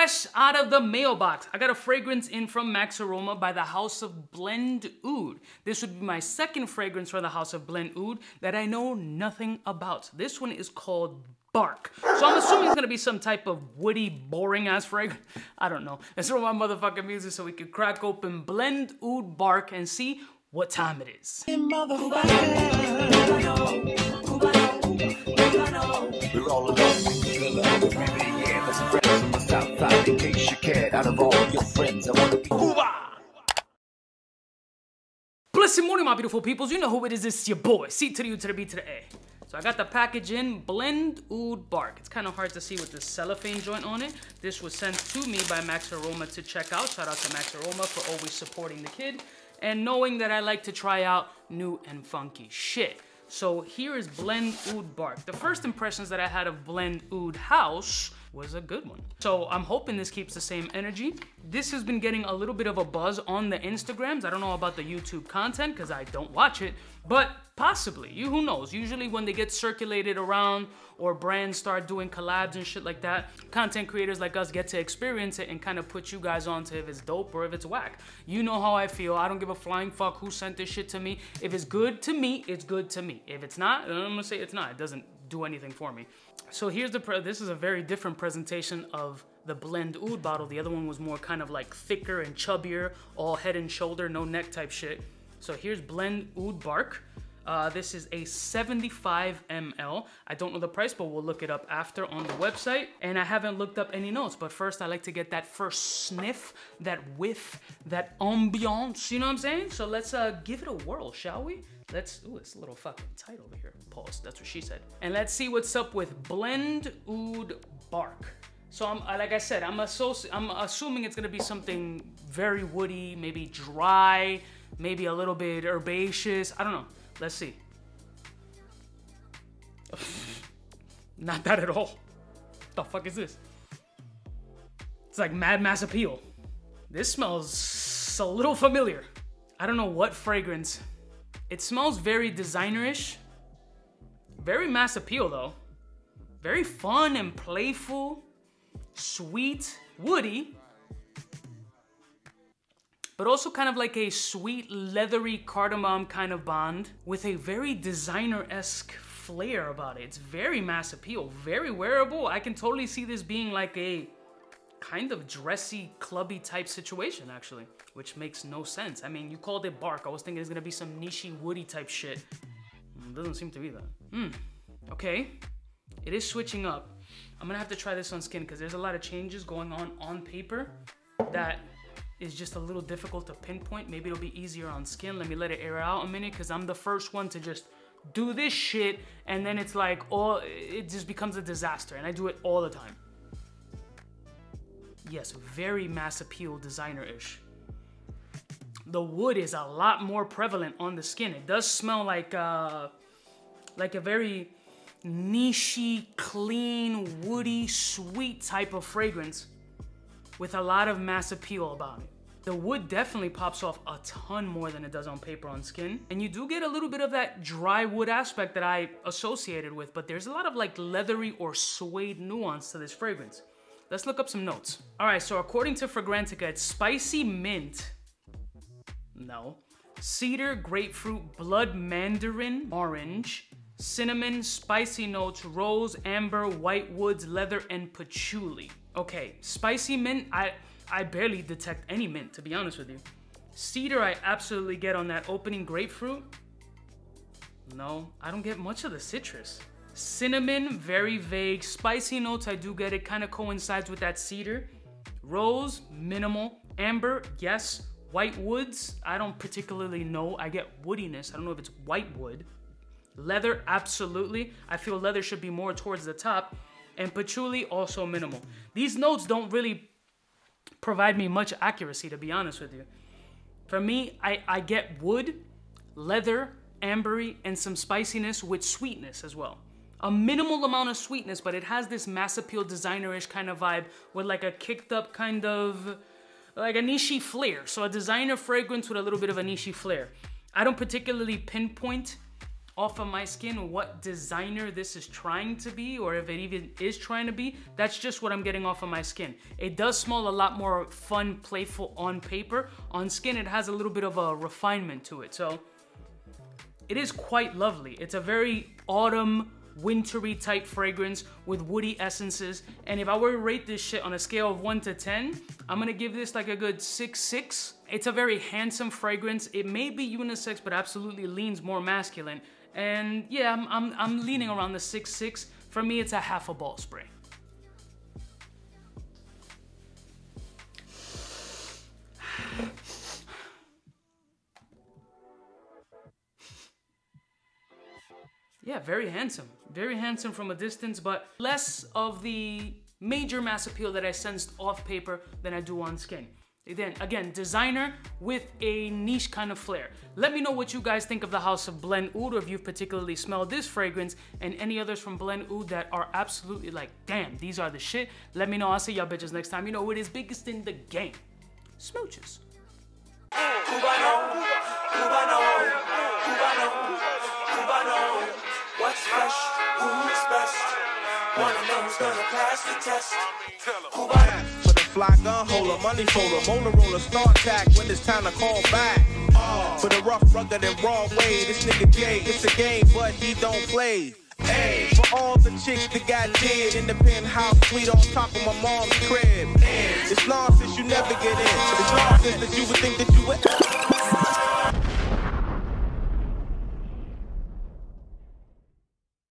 Fresh out of the mailbox, I got a fragrance in from Max Aroma by the House of Blend Oud. This would be my second fragrance from the House of Blend Oud that I know nothing about. This one is called Bark. So I'm assuming it's gonna be some type of woody, boring ass fragrance. I don't know. Let's throw my motherfucking music so we can crack open Blend Oud Bark and see what time it is. We're all alone. In case you cared, out of all your friends, I want to be Cuba. Blessed morning, my beautiful peoples. You know who it is. It's your boy, C to the U to the B to the A. So I got the package in, Blend Oud Bark. It's kind of hard to see with this cellophane joint on it. This was sent to me by Max Aroma to check out. Shout out to Max Aroma for always supporting the kid and knowing that I like to try out new and funky shit. So here is Blend Oud Bark. The first impressions that I had of Blend Oud House was a good one. So I'm hoping this keeps the same energy. This has been getting a little bit of a buzz on the Instagrams. I don't know about the YouTube content because I don't watch it, but possibly, who knows? Usually when they get circulated around or brands start doing collabs and shit like that, content creators like us get to experience it and kind of put you guys on to if it's dope or if it's whack. You know how I feel. I don't give a flying fuck who sent this shit to me. If it's good to me, it's good to me. If it's not, then I'm gonna say it's not. It doesn't do anything for me. So here's this is a very different presentation of the Blend Oud bottle. The other one was more kind of like thicker and chubbier, all head and shoulder, no neck type shit. So here's Blend Oud Bark. This is a 75 ml. I don't know the price, but we'll look it up after on the website. And I haven't looked up any notes, but first I like to get that first sniff, that whiff, that ambiance, you know what I'm saying? So let's give it a whirl, shall we? Ooh, it's a little fucking tight over here. Pause, that's what she said. And let's see what's up with Blend Oud Bark. So like I said, I'm assuming it's gonna be something very woody, maybe dry, maybe a little bit herbaceous. I don't know. Let's see. Not that at all. What the fuck is this? It's like Mad Mass Appeal. This smells a little familiar. I don't know what fragrance. It smells very designer-ish. Very Mass Appeal though. Very fun and playful. Sweet, woody. But also kind of like a sweet, leathery cardamom kind of bond with a very designer-esque flair about it. It's very Mass Appeal, very wearable. I can totally see this being like a kind of dressy, clubby type situation, actually, which makes no sense. I mean, you called it Bark. I was thinking it's gonna be some nichey, woody type shit. It doesn't seem to be that. Okay, it is switching up. I'm gonna have to try this on skin because there's a lot of changes going on paper that is just a little difficult to pinpoint. Maybe it'll be easier on skin. Let me let it air out a minute because I'm the first one to just do this shit and then it's like, it just becomes a disaster and I do it all the time. Yes, very Mass Appeal designer-ish. The wood is a lot more prevalent on the skin. It does smell like a very nichey, clean, woody, sweet type of fragrance with a lot of Mass Appeal about it. The wood definitely pops off a ton more than it does on paper on skin. And you do get a little bit of that dry wood aspect that I associated with, but there's a lot of like leathery or suede nuance to this fragrance. Let's look up some notes. All right, so according to Fragrantica, it's spicy mint. No. Cedar, grapefruit, blood mandarin, orange, cinnamon, spicy notes, rose, amber, white woods, leather, and patchouli. Okay, spicy mint, I barely detect any mint, to be honest with you. Cedar, I absolutely get on that opening grapefruit. No, I don't get much of the citrus. Cinnamon, very vague. Spicy notes, I do get it. Kind of coincides with that cedar. Rose, minimal. Amber, yes. White woods, I don't particularly know. I get woodiness. I don't know if it's white wood. Leather, absolutely. I feel leather should be more towards the top. And patchouli, also minimal. These notes don't really provide me much accuracy, to be honest with you. For me, I get wood, leather, ambery, and some spiciness with sweetness as well. A minimal amount of sweetness, but it has this Mass Appeal designer-ish kind of vibe with like a kicked up kind of, like a nichey flair. So a designer fragrance with a little bit of a nichey flair. I don't particularly pinpoint off of my skin what designer this is trying to be, or if it even is trying to be. That's just what I'm getting off of my skin. It does smell a lot more fun, playful on paper. On skin, it has a little bit of a refinement to it. So it is quite lovely. It's a very autumn, wintry type fragrance with woody essences. And if I were to rate this shit on a scale of 1 to 10, I'm gonna give this like a good 6.6. It's a very handsome fragrance. It may be unisex, but absolutely leans more masculine. And yeah, I'm leaning around the 6.6. For me, it's a half a ball spray. Yeah, very handsome. Very handsome from a distance, but less of the major mass appeal that I sensed off paper than I do on skin. Then again, designer with a niche kind of flair. Let me know what you guys think of the house of Blend Oud, or if you've particularly smelled this fragrance and any others from Blend Oud that are absolutely like, damn, these are the shit. Let me know. I'll see y'all bitches next time. You know, it is biggest in the game. Smooches. Cubaknow, Cubaknow, Cubaknow, Cubaknow. What's fresh? Who's best? One of them's gonna pass the test. Cubaknow. For the fly gun holder, money folder, motor roller, start tack when it's time to call back. For the rough, rugged, and raw way, this nigga Jay, it's a game, but he don't play. Hey, for all the chicks that got dead in the penthouse suite on top of my mom's crib. It's nonsense you never get in. It's nonsense that you would think that you would.